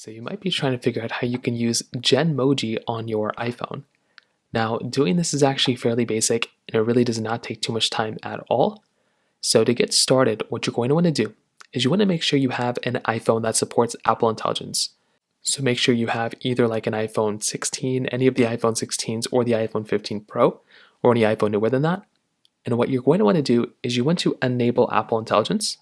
So you might be trying to figure out how you can use Genmoji on your iPhone. Now, doing this is actually fairly basic and it really does not take too much time at all. So to get started, what you're going to want to do is you want to make sure you have an iPhone that supports Apple Intelligence. So make sure you have either like an iPhone 16, any of the iPhone 16s or the iPhone 15 Pro or any iPhone newer than that. And what you're going to want to do is you want to enable Apple Intelligence.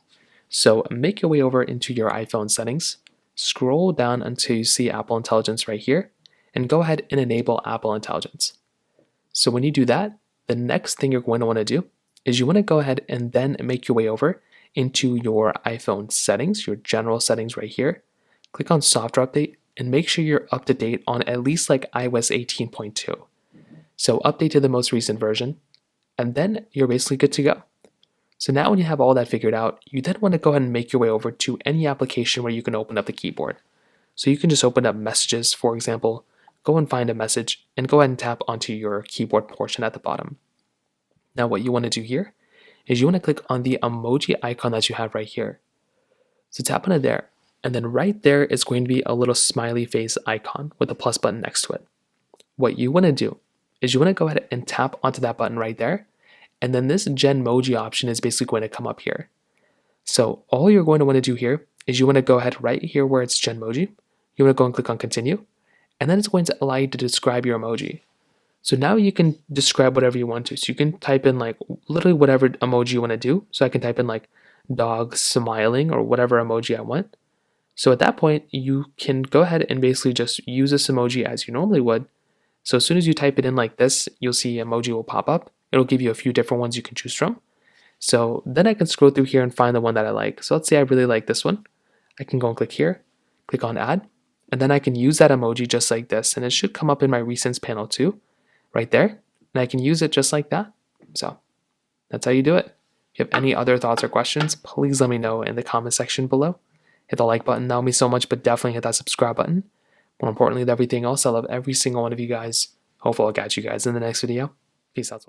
So make your way over into your iPhone settings, scroll down until you see Apple Intelligence right here, and go ahead and enable Apple Intelligence. So when you do that, the next thing you're going to want to do is you want to go ahead and then make your way over into your iPhone settings, your general settings right here. Click on software update and make sure you're up to date on at least like iOS 18.2. So update to the most recent version, and then you're basically good to go. So now when you have all that figured out, you then want to go ahead and make your way over to any application where you can open up the keyboard. So you can just open up messages, for example, go and find a message and go ahead and tap onto your keyboard portion at the bottom. Now what you want to do here is you want to click on the emoji icon that you have right here. So tap on it there, and then right there is going to be a little smiley face icon with a plus button next to it. What you want to do is you want to go ahead and tap onto that button right there, and then this Genmoji option is basically going to come up here. So all you're going to want to do here is you want to go ahead right here where it's Genmoji. You want to go and click on continue, and then it's going to allow you to describe your emoji. So now you can describe whatever you want to. So you can type in like literally whatever emoji you want to do. So I can type in like dog smiling or whatever emoji I want. So at that point, you can go ahead and basically just use this emoji as you normally would. So as soon as you type it in like this, you'll see emoji will pop up. It'll give you a few different ones you can choose from. So then I can scroll through here and find the one that I like. So let's say I really like this one. I can go and click here, click on add, and then I can use that emoji just like this. And it should come up in my recents panel too, right there. And I can use it just like that. So that's how you do it. If you have any other thoughts or questions, please let me know in the comment section below. Hit the like button, that would mean so much, but definitely hit that subscribe button. More importantly than everything else, I love every single one of you guys. Hopefully I'll catch you guys in the next video. Peace out.